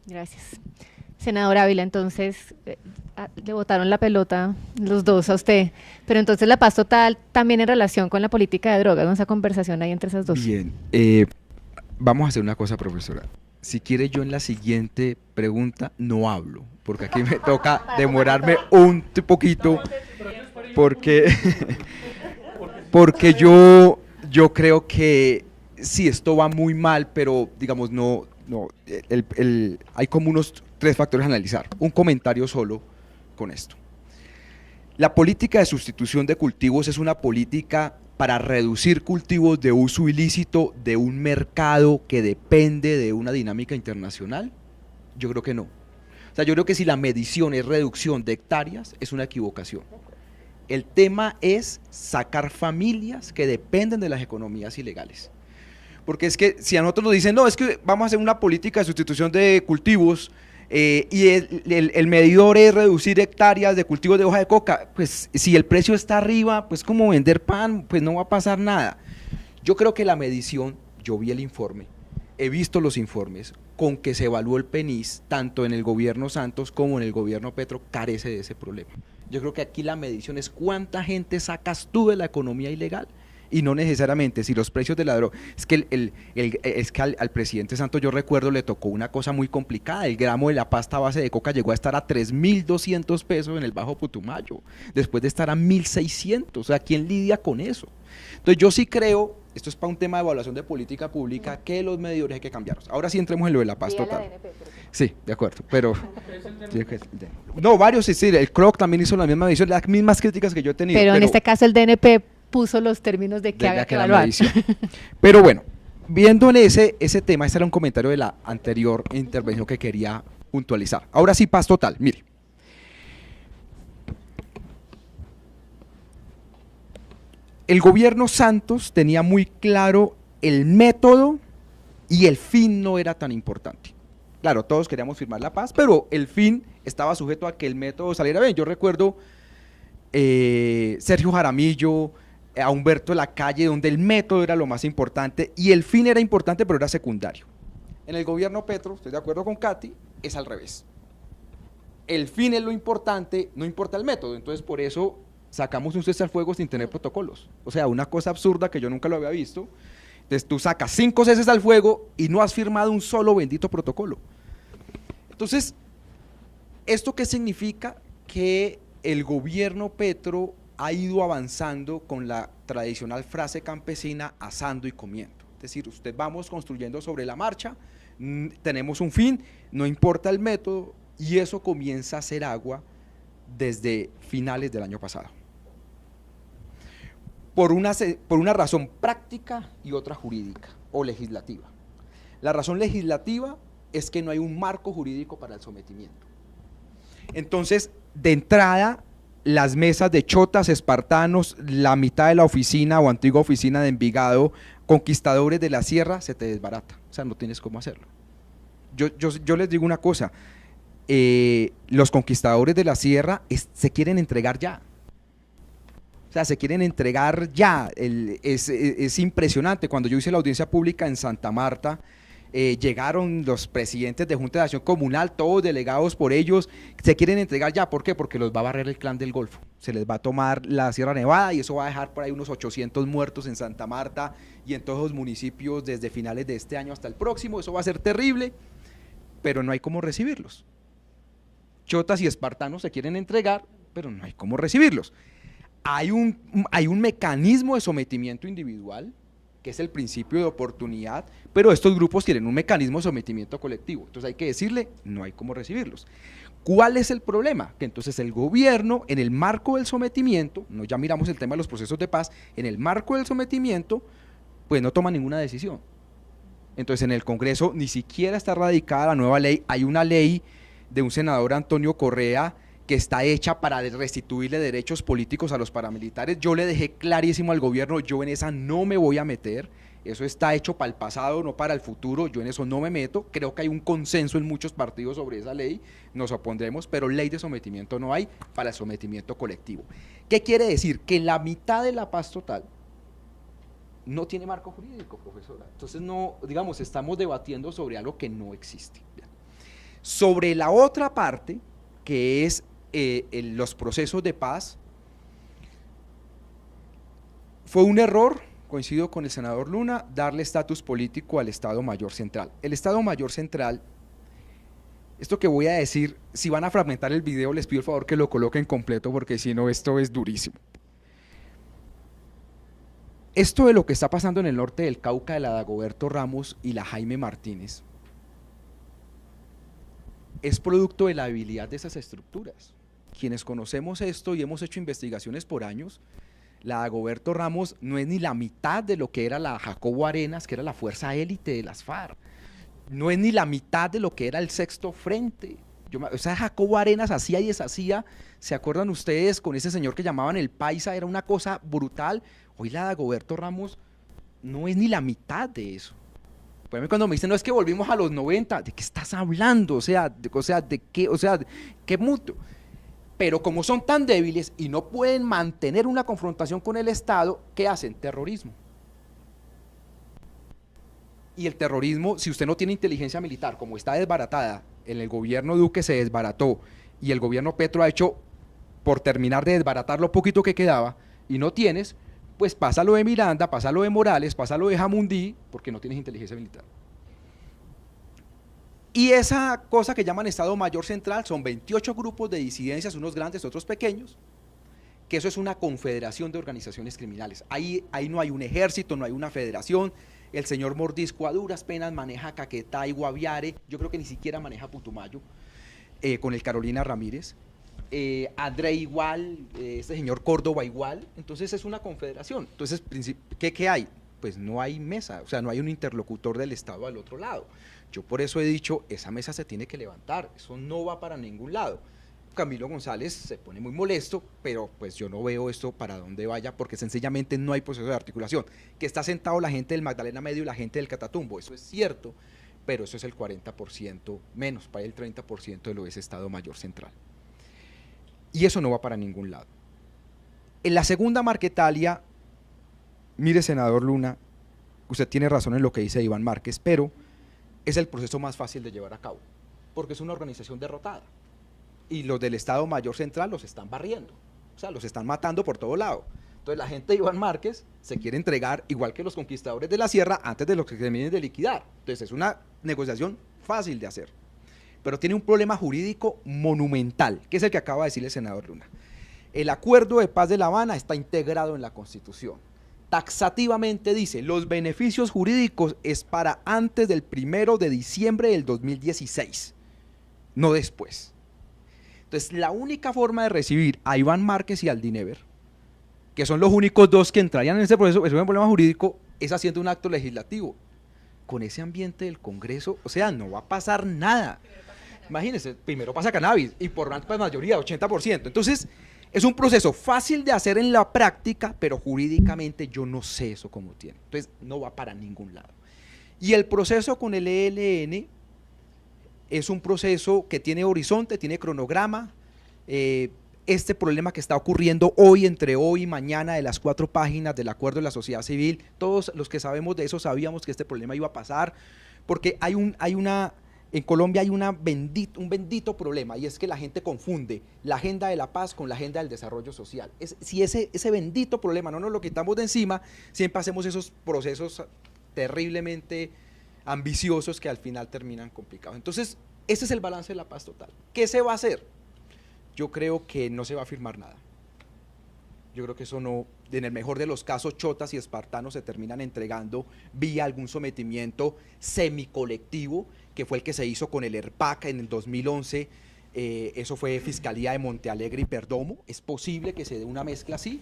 Gracias. Senador Ávila, entonces le botaron la pelota los dos a usted, pero entonces la paz total también en relación con la política de drogas, ¿no? Esa conversación ahí entre esas dos. Bien, vamos a hacer una cosa, profesora. Si quiere, yo en la siguiente pregunta no hablo, porque aquí me toca demorarme un poquito, porque, porque yo creo que sí, esto va muy mal, pero digamos, no, hay como unos tres factores a analizar. Un comentario solo con esto. La política de sustitución de cultivos es una política para reducir cultivos de uso ilícito de un mercado que depende de una dinámica internacional. Yo creo que no. O sea, yo creo que si la medición es reducción de hectáreas, es una equivocación. El tema es sacar familias que dependen de las economías ilegales. Porque es que si a nosotros nos dicen, no, es que vamos a hacer una política de sustitución de cultivos y el medidor es reducir hectáreas de cultivos de hoja de coca, pues si el precio está arriba, pues como vender pan, pues no va a pasar nada. Yo creo que la medición, yo vi el informe, he visto los informes, con que se evaluó el PENIS, tanto en el gobierno Santos como en el gobierno Petro, carece de ese problema. Yo creo que aquí la medición es cuánta gente sacas tú de la economía ilegal y no necesariamente si los precios de la droga, es que, es que al presidente Santos yo recuerdo le tocó una cosa muy complicada, el gramo de la pasta base de coca llegó a estar a 3.200 pesos en el Bajo Putumayo, después de estar a 1.600, o sea, ¿quién lidia con eso? Entonces yo sí creo, esto es para un tema de evaluación de política pública, que los medidores hay que cambiarlos. Ahora sí entremos en lo de la paz total. Sí, de acuerdo, pero... No, varios, sí, el CROC también hizo la misma medición, las mismas críticas que yo he tenido. Pero en este caso el DNP puso los términos de que había que evaluar. Pero bueno, viendo en ese tema, ese era un comentario de la anterior intervención que quería puntualizar. Ahora sí, paz total, mire. El gobierno Santos tenía muy claro el método y el fin no era tan importante. Claro, todos queríamos firmar la paz, pero el fin estaba sujeto a que el método saliera bien. Yo recuerdo Sergio Jaramillo, a Humberto Lacalle, donde el método era lo más importante y el fin era importante, pero era secundario. En el gobierno Petro, estoy de acuerdo con Katy, es al revés. El fin es lo importante, no importa el método. Entonces, por eso sacamos un cese al fuego sin tener protocolos. O sea, una cosa absurda que yo nunca lo había visto. Entonces, tú sacas 5 ceses al fuego y no has firmado un solo bendito protocolo. Entonces, ¿esto qué significa? Que el gobierno Petro ha ido avanzando con la tradicional frase campesina asando y comiendo. Es decir, usted vamos construyendo sobre la marcha, tenemos un fin, no importa el método, y eso comienza a hacer agua desde finales del año pasado. Por una razón práctica y otra jurídica o legislativa. La razón legislativa es que no hay un marco jurídico para el sometimiento. Entonces, de entrada, las mesas de chotas, espartanos, la mitad de la oficina o antigua oficina de Envigado, conquistadores de la sierra, se te desbarata. O sea, no tienes cómo hacerlo. Yo les digo una cosa, los conquistadores de la sierra se quieren entregar ya. O sea, se quieren entregar ya. Es impresionante. Cuando yo hice la audiencia pública en Santa Marta, llegaron los presidentes de Junta de Acción Comunal, todos delegados por ellos, se quieren entregar ya. ¿Por qué? Porque los va a barrer el Clan del Golfo. Se les va a tomar la Sierra Nevada y eso va a dejar por ahí unos 800 muertos en Santa Marta y en todos los municipios desde finales de este año hasta el próximo. Eso va a ser terrible, pero no hay cómo recibirlos. Chotas y espartanos se quieren entregar, pero no hay cómo recibirlos. Hay un mecanismo de sometimiento individual, que es el principio de oportunidad, pero estos grupos tienen un mecanismo de sometimiento colectivo. Entonces hay que decirle, no hay cómo recibirlos. ¿Cuál es el problema? Que entonces el gobierno, en el marco del sometimiento, no ya miramos el tema de los procesos de paz, en el marco del sometimiento, pues no toma ninguna decisión. Entonces en el Congreso ni siquiera está radicada la nueva ley, hay una ley de un senador Antonio Correa que está hecha para restituirle derechos políticos a los paramilitares. Yo le dejé clarísimo al gobierno, yo en esa no me voy a meter, eso está hecho para el pasado, no para el futuro, yo en eso no me meto, creo que hay un consenso en muchos partidos sobre esa ley, nos opondremos, pero ley de sometimiento no hay para el sometimiento colectivo. ¿Qué quiere decir? Que la mitad de la paz total no tiene marco jurídico, profesora. Entonces no, digamos, estamos debatiendo sobre algo que no existe. Sobre la otra parte, que es los procesos de paz, fue un error, coincido con el senador Luna, darle estatus político al Estado Mayor Central. El Estado Mayor Central, esto que voy a decir, si van a fragmentar el video, les pido el favor que lo coloquen completo, porque si no, esto es durísimo. Esto de lo que está pasando en el norte del Cauca, de la Dagoberto Ramos y la Jaime Martínez, es producto de la debilidad de esas estructuras. Quienes conocemos esto y hemos hecho investigaciones por años, la Dagoberto Ramos no es ni la mitad de lo que era la Jacobo Arenas, que era la fuerza élite de las FARC. No es ni la mitad de lo que era el Sexto Frente. O sea, Jacobo Arenas hacía y deshacía, ¿se acuerdan ustedes con ese señor que llamaban el Paisa? Era una cosa brutal. Hoy la Dagoberto Ramos no es ni la mitad de eso. Por ejemplo, cuando me dicen, no, es que volvimos a los 90, ¿de qué estás hablando? ¿Qué mutuo? Pero como son tan débiles y no pueden mantener una confrontación con el Estado, ¿qué hacen? Terrorismo. Y el terrorismo, si usted no tiene inteligencia militar, como está desbaratada, en el gobierno Duque se desbarató, y el gobierno Petro ha hecho por terminar de desbaratar lo poquito que quedaba, y no tienes, pues pasa lo de Miranda, pasa lo de Morales, pasa lo de Jamundí, porque no tienes inteligencia militar. Y esa cosa que llaman Estado Mayor Central son 28 grupos de disidencias, unos grandes, otros pequeños, que eso es una confederación de organizaciones criminales. Ahí no hay un ejército, no hay una federación. El señor Mordisco a duras penas maneja Caquetá y Guaviare, yo creo que ni siquiera maneja Putumayo, con el Carolina Ramírez. André igual, este señor Córdoba igual, entonces es una confederación. Entonces, ¿qué hay? Pues no hay mesa, o sea, no hay un interlocutor del Estado al otro lado. Yo por eso he dicho, esa mesa se tiene que levantar, eso no va para ningún lado. Camilo González se pone muy molesto, pero pues yo no veo esto para dónde vaya, porque sencillamente no hay proceso de articulación. Que está sentado la gente del Magdalena Medio y la gente del Catatumbo, eso es cierto, pero eso es el 40% menos, para el 30% de lo que es Estado Mayor Central. Y eso no va para ningún lado. En la segunda Marquetalia, mire, senador Luna, usted tiene razón en lo que dice Iván Márquez, pero es el proceso más fácil de llevar a cabo, porque es una organización derrotada. Y los del Estado Mayor Central los están barriendo, o sea, los están matando por todo lado. Entonces la gente de Iván Márquez se quiere entregar, igual que los conquistadores de la sierra, antes de lo que se terminen de liquidar. Entonces es una negociación fácil de hacer, pero tiene un problema jurídico monumental, que es el que acaba de decir el senador Luna. El Acuerdo de Paz de La Habana está integrado en la Constitución. Taxativamente dice, los beneficios jurídicos es para antes del 1 de diciembre del 2016, no después. Entonces, la única forma de recibir a Iván Márquez y al Dinever, que son los únicos dos que entrarían en ese proceso, es un problema jurídico, es haciendo un acto legislativo. Con ese ambiente del Congreso, o sea, no va a pasar nada. Imagínense, primero pasa cannabis y por amplia mayoría, 80%. Entonces, es un proceso fácil de hacer en la práctica, pero jurídicamente yo no sé eso cómo tiene. Entonces, no va para ningún lado. Y el proceso con el ELN es un proceso que tiene horizonte, tiene cronograma. Este problema que está ocurriendo hoy, entre hoy y mañana, de las 4 páginas del acuerdo de la sociedad civil, todos los que sabemos de eso sabíamos que este problema iba a pasar, porque en Colombia hay un bendito problema, y es que la gente confunde la agenda de la paz con la agenda del desarrollo social. Si ese bendito problema no nos lo quitamos de encima, siempre hacemos esos procesos terriblemente ambiciosos que al final terminan complicados. Entonces, ese es el balance de la paz total. ¿Qué se va a hacer? Yo creo que no se va a firmar nada. Yo creo que eso no, en el mejor de los casos, chotas y espartanos se terminan entregando vía algún sometimiento semicolectivo, que fue el que se hizo con el ERPAC en el 2011, eso fue Fiscalía de Montealegre y Perdomo. Es posible que se dé una mezcla así,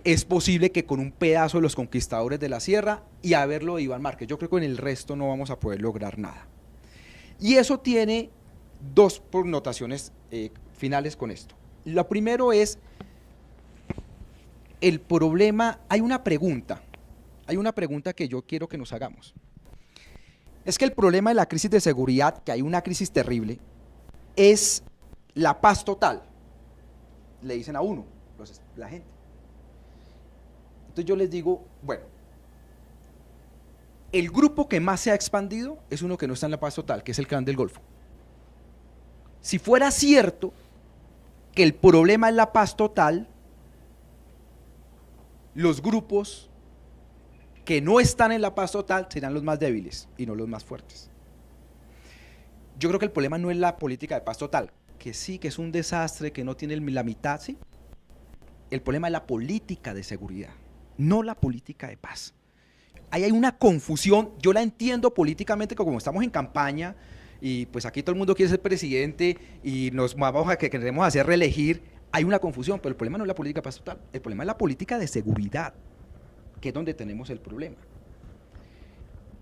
es posible que con un pedazo de los conquistadores de la sierra y a verlo de Iván Márquez. Yo creo que en el resto no vamos a poder lograr nada. Y eso tiene 2 connotaciones finales con esto. Lo primero es el problema, hay una pregunta que yo quiero que nos hagamos. Es que el problema de la crisis de seguridad, que hay una crisis terrible, es la paz total, le dicen a uno, la gente. Entonces yo les digo, bueno, el grupo que más se ha expandido es uno que no está en la paz total, que es el Clan del Golfo. Si fuera cierto que el problema es la paz total, los grupos que no están en la paz total serán los más débiles y no los más fuertes. Yo creo que el problema no es la política de paz total, que sí, que es un desastre, que no tiene la mitad, sí. El problema es la política de seguridad, no la política de paz. Ahí hay una confusión, yo la entiendo políticamente, que como estamos en campaña, y pues aquí todo el mundo quiere ser presidente, y nos vamos a que queremos hacer reelegir, hay una confusión, pero el problema no es la política de paz total, el problema es la política de seguridad, que es donde tenemos el problema.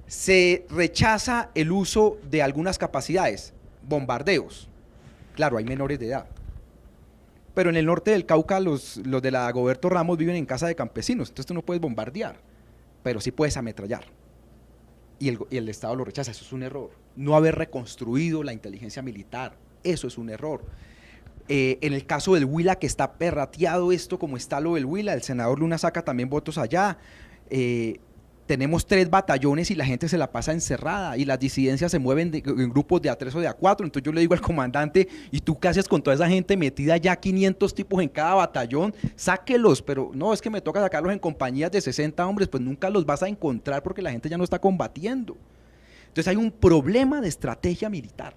Se rechaza el uso de algunas capacidades, bombardeos, claro, hay menores de edad, pero en el norte del Cauca los de la Goberto Ramos viven en casa de campesinos, entonces tú no puedes bombardear, pero sí puedes ametrallar, y el Estado lo rechaza. Eso es un error. No haber reconstruido la inteligencia militar, eso es un error. En el caso del Huila, que está perrateado esto como está lo del Huila, el senador Luna saca también votos allá, tenemos 3 batallones y la gente se la pasa encerrada y las disidencias se mueven en grupos de A3 o de A4, entonces yo le digo al comandante, ¿y tú qué haces con toda esa gente metida ya 500 tipos en cada batallón? Sáquelos, pero no, es que me toca sacarlos en compañías de 60 hombres, pues nunca los vas a encontrar porque la gente ya no está combatiendo. Entonces hay un problema de estrategia militar.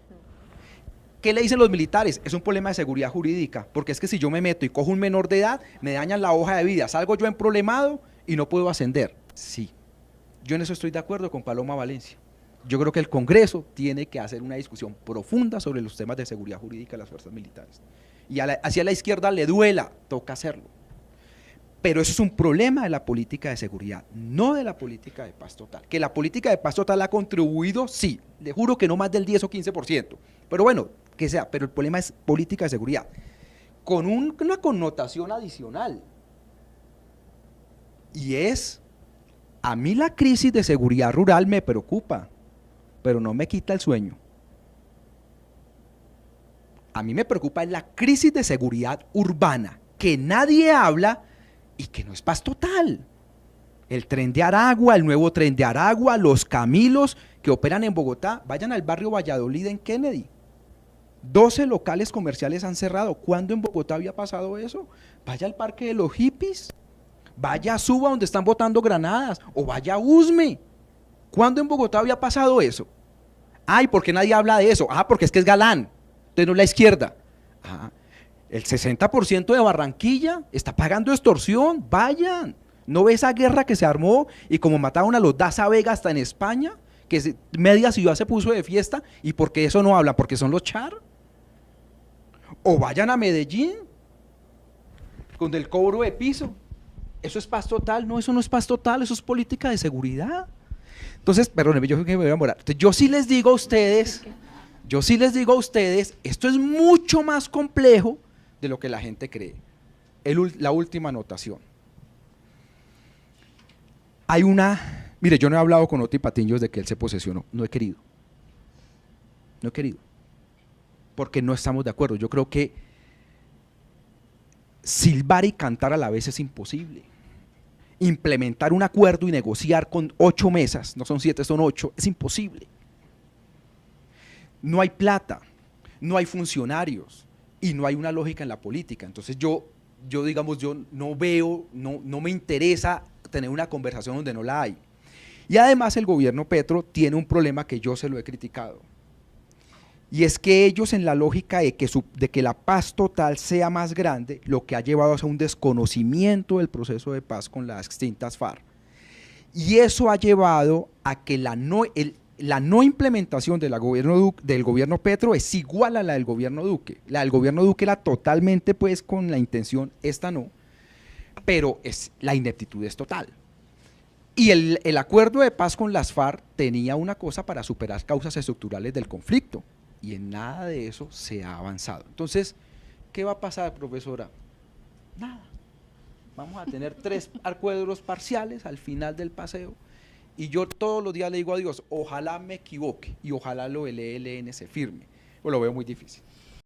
¿Qué le dicen los militares? Es un problema de seguridad jurídica, porque es que si yo me meto y cojo un menor de edad, me dañan la hoja de vida, salgo yo emproblemado y no puedo ascender. Sí. Yo en eso estoy de acuerdo con Paloma Valencia. Yo creo que el Congreso tiene que hacer una discusión profunda sobre los temas de seguridad jurídica de las fuerzas militares. Y hacia la izquierda le duela, toca hacerlo. Pero eso es un problema de la política de seguridad, no de la política de paz total. Que la política de paz total ha contribuido, sí, le juro que no más del 10 o 15%. Pero bueno, que sea, pero el problema es política de seguridad. Con una connotación adicional. Y es... A mí la crisis de seguridad rural me preocupa, pero no me quita el sueño. A mí me preocupa la crisis de seguridad urbana, que nadie habla y que no es paz total. El Tren de Aragua, el nuevo Tren de Aragua, los Camilos que operan en Bogotá, vayan al barrio Valladolid en Kennedy. 12 locales comerciales han cerrado. ¿Cuándo en Bogotá había pasado eso? Vaya al Parque de los Hippies. Vaya a Suba donde están botando granadas, o vaya a Usme. ¿Cuándo en Bogotá había pasado eso? Ay, ¿por qué nadie habla de eso? Ah, porque es que es galán, entonces no es la izquierda. Ah, el 60% de Barranquilla está pagando extorsión, vayan. ¿No ve esa guerra que se armó y como mataron a los Daza Vega hasta en España? Que media ciudad se puso de fiesta, ¿y por qué eso no hablan? Porque son los char. O vayan a Medellín, con el cobro de piso. ¿Eso es paz total? No, eso no es paz total, eso es política de seguridad. Entonces, perdónenme, yo creo que me voy a morar. Entonces, yo sí les digo a ustedes, esto es mucho más complejo de lo que la gente cree. La última anotación. Mire, yo no he hablado con Oti Patiño desde que él se posesionó, no he querido, porque no estamos de acuerdo. Yo creo que silbar y cantar a la vez es imposible. Implementar un acuerdo y negociar con 8 mesas, no son 7, son 8, es imposible. No hay plata, no hay funcionarios y no hay una lógica en la política. Entonces yo no veo, no me interesa tener una conversación donde no la hay. Y además el gobierno Petro tiene un problema que yo se lo he criticado. Y es que ellos, en la lógica de que la paz total sea más grande, lo que ha llevado a un desconocimiento del proceso de paz con las extintas FARC. Y eso ha llevado a que la no implementación del gobierno Petro es igual a la del gobierno Duque. La del gobierno Duque era totalmente pues con la intención, esta no, pero la ineptitud es total. Y el acuerdo de paz con las FARC tenía una cosa para superar causas estructurales del conflicto. Y en nada de eso se ha avanzado. Entonces, ¿qué va a pasar, profesora? Nada. Vamos a tener 3 acuerdos parciales al final del paseo. Y yo todos los días le digo a Dios, ojalá me equivoque y ojalá lo del ELN se firme. Pues lo veo muy difícil.